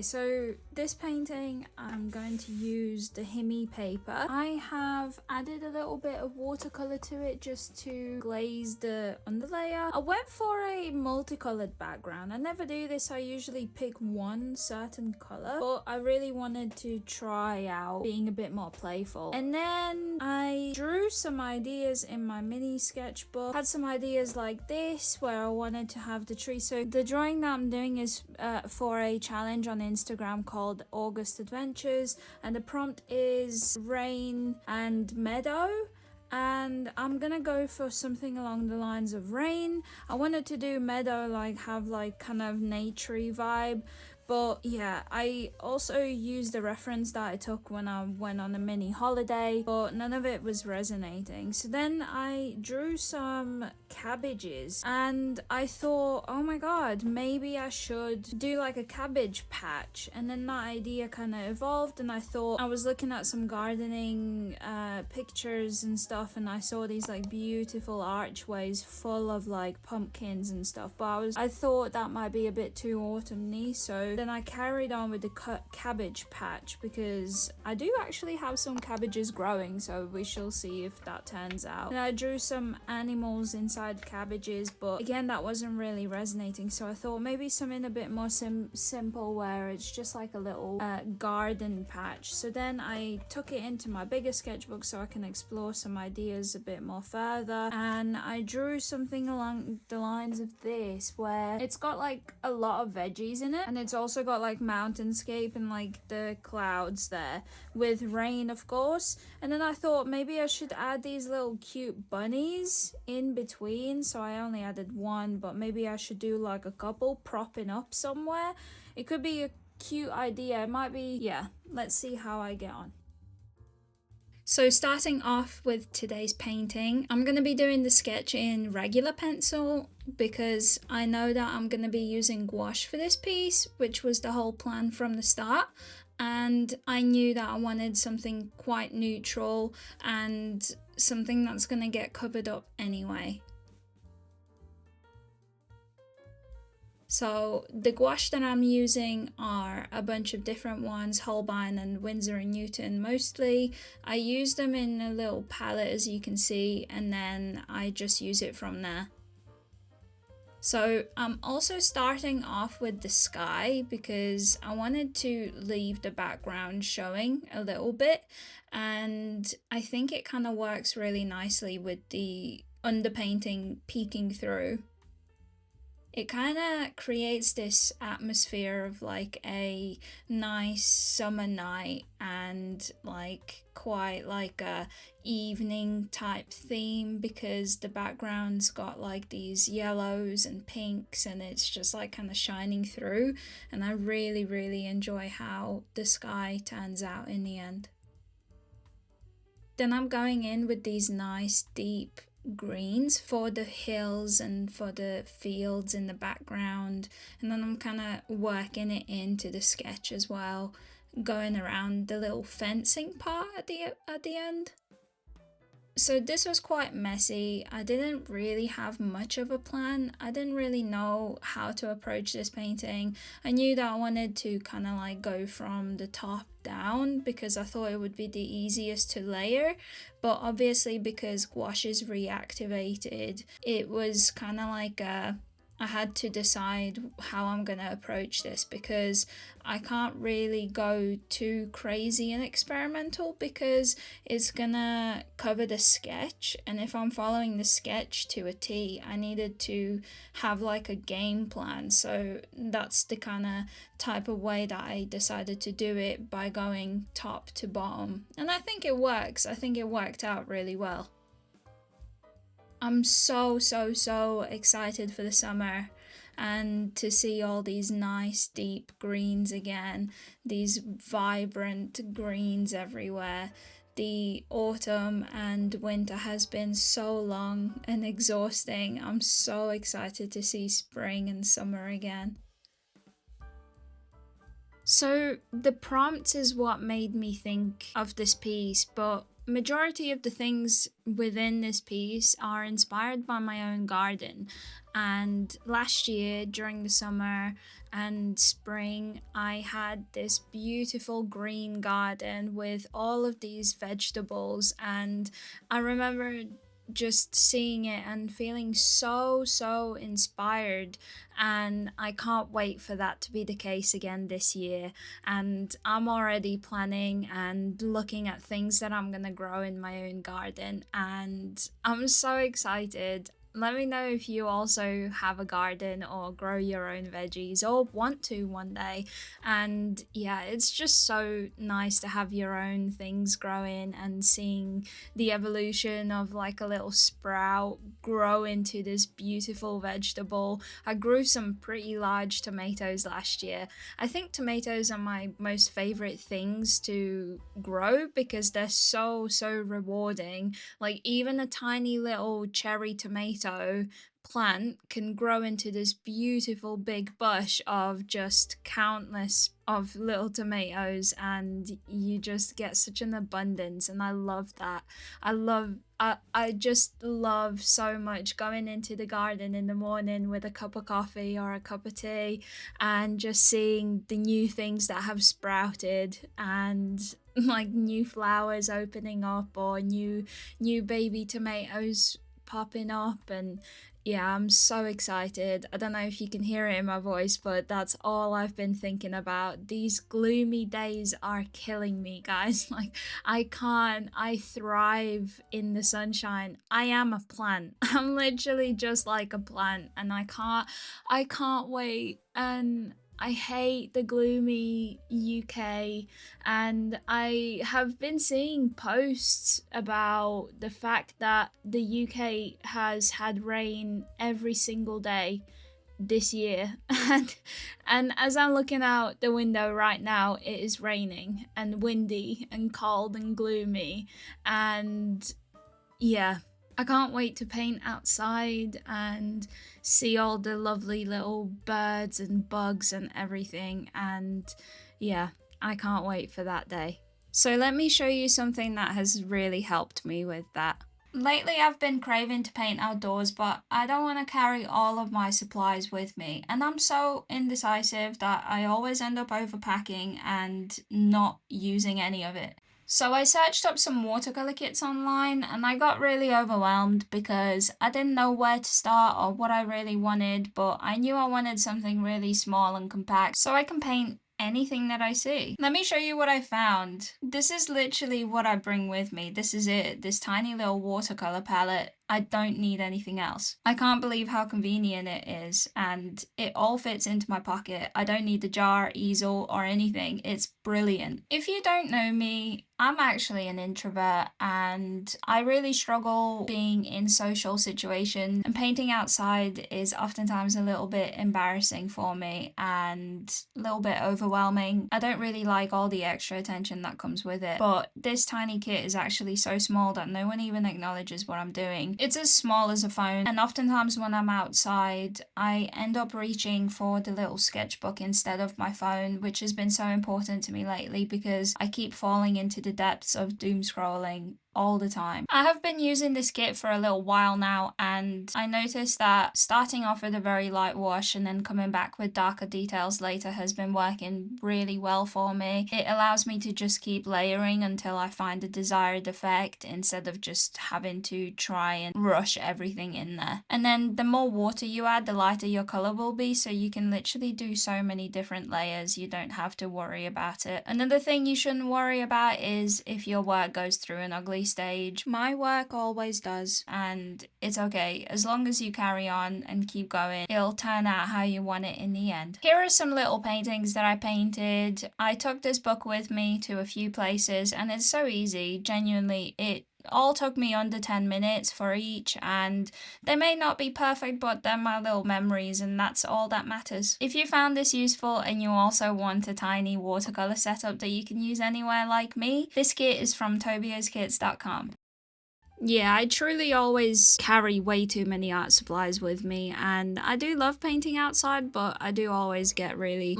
so this painting I'm going to use the Himi paper. I have added a little bit of watercolor to it just to glaze the underlayer. I went for a multicolored background. I never do this, I usually pick one certain color, but I really wanted to try out being a bit more playful. And then I drew some ideas in my mini sketchbook. Had some ideas like this where I wanted to have the tree. So the drawing that I'm doing is for a challenge on Instagram called August Adventures, and the prompt is rain and meadow. And I'm gonna go for something along the lines of rain. I wanted to do meadow, like have like kind of naturey vibe. But yeah, I also used the reference that I took when I went on a mini holiday, but none of it was resonating. So then I drew some cabbages and I thought, oh my god, maybe I should do like a cabbage patch. And then that idea kind of evolved, and I thought, I was looking at some gardening pictures and stuff, and I saw these like beautiful archways full of like pumpkins and stuff, but I thought that might be a bit too autumny. So then I carried on with the cabbage patch, because I do actually have some cabbages growing, so we shall see if that turns out. And I drew some animals inside cabbages, but again that wasn't really resonating, so I thought maybe something a bit more simple where it's just like a little garden patch. So then I took it into my bigger sketchbook so I can explore some ideas a bit more further, and I drew something along the lines of this where it's got like a lot of veggies in it, and it's also got like mountainscape and like the clouds there with rain, of course. And then I thought maybe I should add these little cute bunnies in between, so I only added one, but maybe I should do like a couple propping up somewhere. It could be a cute idea. It might be, yeah, let's see how I get on. So starting off with today's painting, I'm going to be doing the sketch in regular pencil because I know that I'm going to be using gouache for this piece, which was the whole plan from the start. And I knew that I wanted something quite neutral and something that's going to get covered up anyway. So the gouache that I'm using are a bunch of different ones, Holbein and Winsor & Newton mostly. I use them in a little palette, as you can see, and then I just use it from there. So I'm also starting off with the sky because I wanted to leave the background showing a little bit, and I think it kind of works really nicely with the underpainting peeking through. It kind of creates this atmosphere of like a nice summer night and like quite like a evening type theme, because the background's got like these yellows and pinks and it's just like kind of shining through, and I really enjoy how the sky turns out in the end. Then I'm going in with these nice deep greens for the hills and for the fields in the background, and then I'm kind of working it into the sketch as well, going around the little fencing part at the end. So this was quite messy. I didn't really have much of a plan. I didn't really know how to approach this painting. I knew that I wanted to kind of like go from the top down because I thought it would be the easiest to layer, but obviously because gouache is reactivated, it was kind of like I had to decide how I'm going to approach this, because I can't really go too crazy and experimental because it's going to cover the sketch, and if I'm following the sketch to a T, I needed to have like a game plan. So that's the kind of type of way that I decided to do it, by going top to bottom, and I think it works. I think it worked out really well. I'm so excited for the summer and to see all these nice deep greens again, these vibrant greens everywhere. The autumn and winter has been so long and exhausting. I'm so excited to see spring and summer again. So the prompt is what made me think of this piece, but majority of the things within this piece are inspired by my own garden. And last year during the summer and spring, I had this beautiful green garden with all of these vegetables, and I remember just seeing it and feeling so inspired, and I can't wait for that to be the case again this year. And I'm already planning and looking at things that I'm gonna grow in my own garden, and I'm so excited. Let me know if you also have a garden or grow your own veggies or want to one day. And yeah, it's just so nice to have your own things growing and seeing the evolution of like a little sprout grow into this beautiful vegetable. I grew some pretty large tomatoes last year. I think tomatoes are my most favorite things to grow because they're so rewarding. Like even a tiny little cherry tomato plant can grow into this beautiful big bush of just countless of little tomatoes, and you just get such an abundance, and I love that. I just love so much going into the garden in the morning with a cup of coffee or a cup of tea and just seeing the new things that have sprouted, and like new flowers opening up or new baby tomatoes popping up. And yeah, I'm so excited. I don't know if you can hear it in my voice, but that's all I've been thinking about. These gloomy days are killing me, guys. Like, I can't. I thrive in the sunshine. I am a plant. I'm literally just like a plant, and I can't wait. And I hate the gloomy UK, and I have been seeing posts about the fact that the UK has had rain every single day this year. And as I'm looking out the window right now, it is raining and windy and cold and gloomy. And yeah, I can't wait to paint outside and see all the lovely little birds and bugs and everything. And yeah, I can't wait for that day. So let me show you something that has really helped me with that. Lately, I've been craving to paint outdoors, but I don't want to carry all of my supplies with me. And I'm so indecisive that I always end up overpacking and not using any of it. So I searched up some watercolor kits online, and I got really overwhelmed because I didn't know where to start or what I really wanted, but I knew I wanted something really small and compact so I can paint anything that I see. Let me show you what I found. This is literally what I bring with me. This is it, this tiny little watercolor palette. I don't need anything else. I can't believe how convenient it is, and it all fits into my pocket. I don't need the jar, easel, or anything. It's brilliant. If you don't know me, I'm actually an introvert, and I really struggle being in social situations, and painting outside is oftentimes a little bit embarrassing for me and a little bit overwhelming. I don't really like all the extra attention that comes with it, but this tiny kit is actually so small that no one even acknowledges what I'm doing. It's as small as a phone, and oftentimes when I'm outside, I end up reaching for the little sketchbook instead of my phone, which has been so important to me lately because I keep falling into the depths of doom scrolling all the time. I have been using this kit for a little while now, and I noticed that starting off with a very light wash and then coming back with darker details later has been working really well for me. It allows me to just keep layering until I find the desired effect instead of just having to try and rush everything in there. And then the more water you add, the lighter your color will be, so you can literally do so many different layers. You don't have to worry about it. Another thing you shouldn't worry about is if your work goes through an ugly stage. My work always does, and it's okay. As long as you carry on and keep going, it'll turn out how you want it in the end. Here are some little paintings that I painted. I took this book with me to a few places, and it's so easy. Genuinely, it all took me under 10 minutes for each, and they may not be perfect, but they're my little memories, and that's all that matters. If you found this useful and you also want a tiny watercolor setup that you can use anywhere like me, this kit is from tobioskits.com. Yeah, I truly always carry way too many art supplies with me, and I do love painting outside, but I do always get really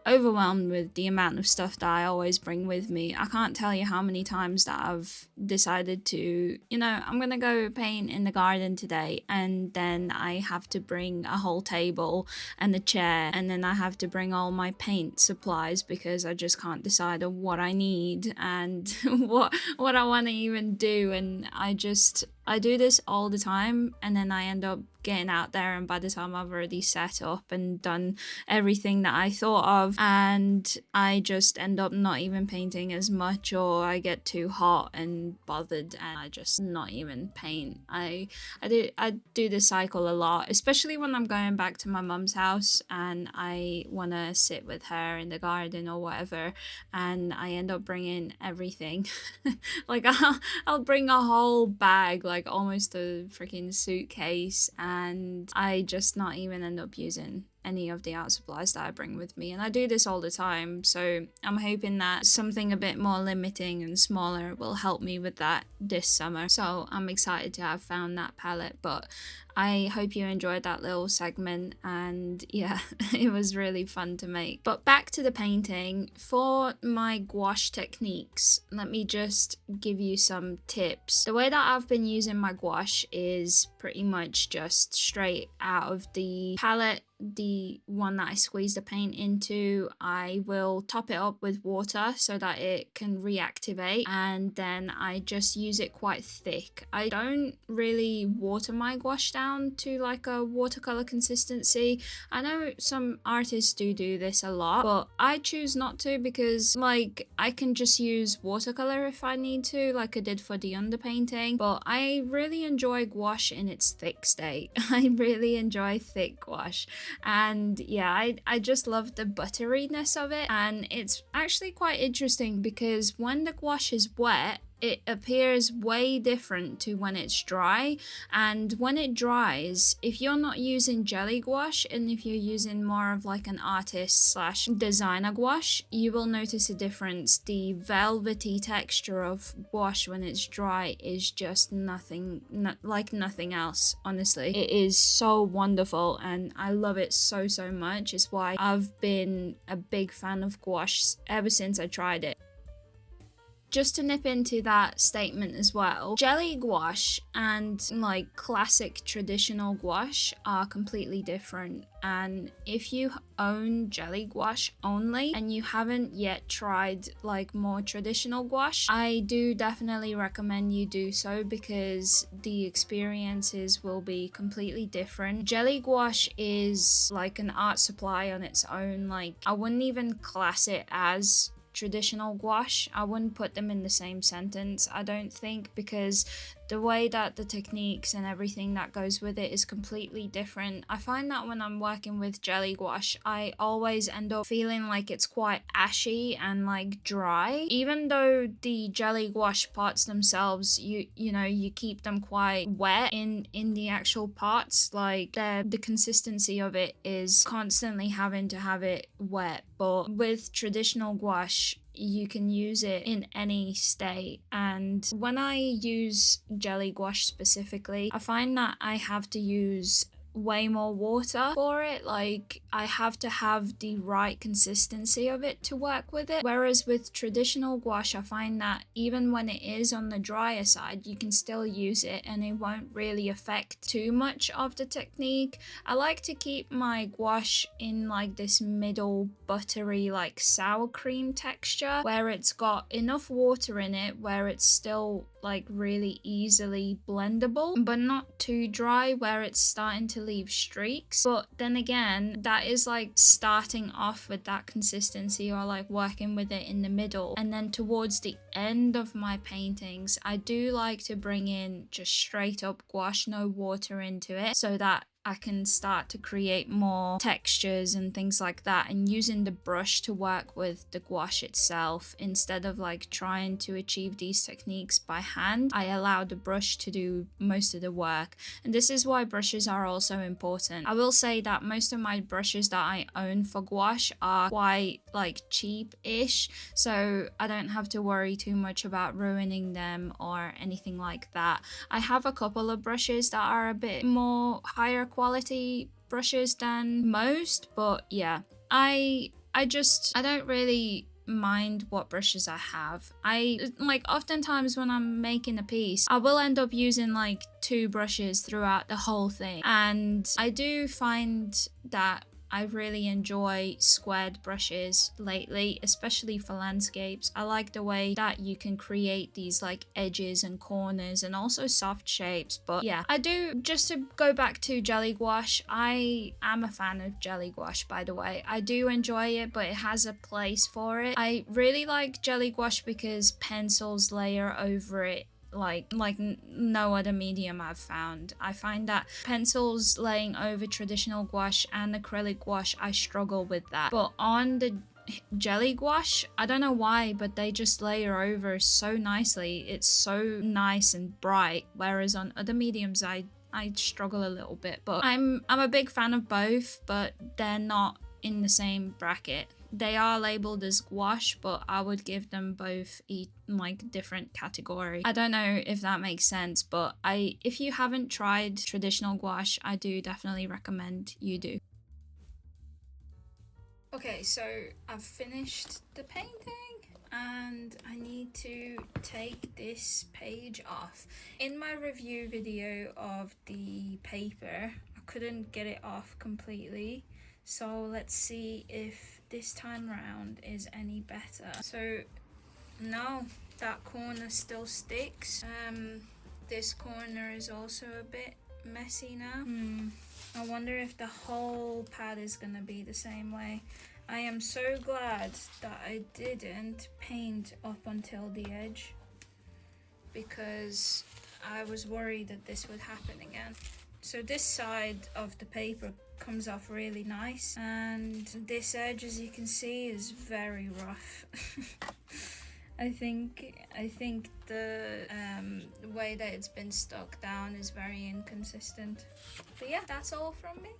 overwhelmed with the amount of stuff that I always bring with me. I can't tell you how many times that I've decided to, I'm gonna go paint in the garden today, and then I have to bring a whole table and a chair, and then I have to bring all my paint supplies because I just can't decide on what I need and what I want to even do. And I do this all the time, and then I end up getting out there, and by the time I've already set up and done everything that I thought of, and I just end up not even painting as much, or I get too hot and bothered and I just not even paint. I do this cycle a lot, especially when I'm going back to my mum's house and I want to sit with her in the garden or whatever, and I end up bringing everything. Like I'll bring a whole bag, like almost a freaking suitcase, and I just not even end up using any of the art supplies that I bring with me. And I do this all the time, so I'm hoping that something a bit more limiting and smaller will help me with that this summer. So I'm excited to have found that palette. But I hope you enjoyed that little segment, and yeah, it was really fun to make. But back to the painting. For my gouache techniques, let me just give you some tips. The way that I've been using my gouache is pretty much just straight out of the palette. The one that I squeeze the paint into, I will top it up with water so that it can reactivate, and then I just use it quite thick. I don't really water my gouache down to like a watercolor consistency. I know some artists do this a lot, but I choose not to, because like I can just use watercolor if I need to, like I did for the underpainting. But I really enjoy gouache in its thick state. I really enjoy thick gouache. And yeah, I just love the butteriness of it. And it's actually quite interesting because when the gouache is wet, it appears way different to when it's dry. And when it dries, if you're not using jelly gouache and if you're using more of like an artist / designer gouache, you will notice a difference. The velvety texture of gouache when it's dry is just like nothing else. Honestly, it is so wonderful and I love it so much. It's why I've been a big fan of gouache ever since I tried it. Just to nip into that statement as well, jelly gouache and like classic traditional gouache are completely different. And if you own jelly gouache only and you haven't yet tried like more traditional gouache, I do definitely recommend you do so, because the experiences will be completely different. Jelly gouache is like an art supply on its own. Like I wouldn't even class it as traditional gouache. I wouldn't put them in the same sentence, I don't think, because the way that the techniques and everything that goes with it is completely different. I find that when I'm working with jelly gouache, I always end up feeling like it's quite ashy and like dry, even though the jelly gouache parts themselves, you keep them quite wet in the actual parts. Like the consistency of it is constantly having to have it wet. But with traditional gouache, you can use it in any state. And when I use jelly gouache specifically, I find that I have to use way more water for it. Like I have to have the right consistency of it to work with it, whereas with traditional gouache I find that even when it is on the drier side, you can still use it and it won't really affect too much of the technique. I like to keep my gouache in like this middle buttery like sour cream texture, where it's got enough water in it where it's still like really easily blendable, but not too dry where it's starting to leave streaks. But then again, that is like starting off with that consistency or like working with it in the middle. And then towards the end of my paintings, I do like to bring in just straight up gouache, no water into it, so that I can start to create more textures and things like that, and using the brush to work with the gouache itself instead of like trying to achieve these techniques by hand. I allow the brush to do most of the work, and this is why brushes are also important. I will say that most of my brushes that I own for gouache are quite like cheap-ish, so I don't have to worry too much about ruining them or anything like that. I have a couple of brushes that are a bit more higher quality brushes than most, but yeah, I I don't really mind what brushes I have. I like oftentimes when I'm making a piece, I will end up using like 2 brushes throughout the whole thing. And I do find that I really enjoy squared brushes lately, especially for landscapes. I like the way that you can create these like edges and corners and also soft shapes. But yeah, I do, just to go back to jelly gouache, I am a fan of jelly gouache, by the way. I do enjoy it, but it has a place for it. I really like jelly gouache because pencils layer over it like no other medium I've found. I find that pencils laying over traditional gouache and acrylic gouache, I struggle with that. But on the jelly gouache, I don't know why, but they just layer over so nicely. It's so nice and bright, whereas on other mediums I struggle a little bit. But I'm a big fan of both, but they're not in the same bracket. They are labeled as gouache, but I would give them both like different category. I don't know if that makes sense, but if you haven't tried traditional gouache, I do definitely recommend you do. Okay, so I've finished the painting and I need to take this page off. In my review video of the paper, I couldn't get it off completely. So let's see if this time round is any better. So no, that corner still sticks. This corner is also a bit messy now. I wonder if the whole pad is gonna be the same way. I am so glad that I didn't paint up until the edge, because I was worried that this would happen again. So this side of the paper comes off really nice, and this edge, as you can see, is very rough. I think the way that it's been stuck down is very inconsistent. But yeah, that's all from me.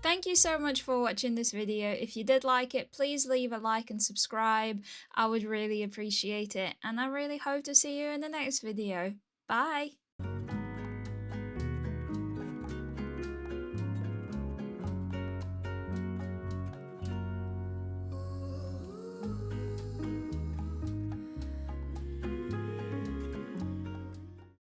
Thank you so much for watching this video. If you did like it, please leave a like and subscribe. I would really appreciate it. And I really hope to see you in the next video. Bye!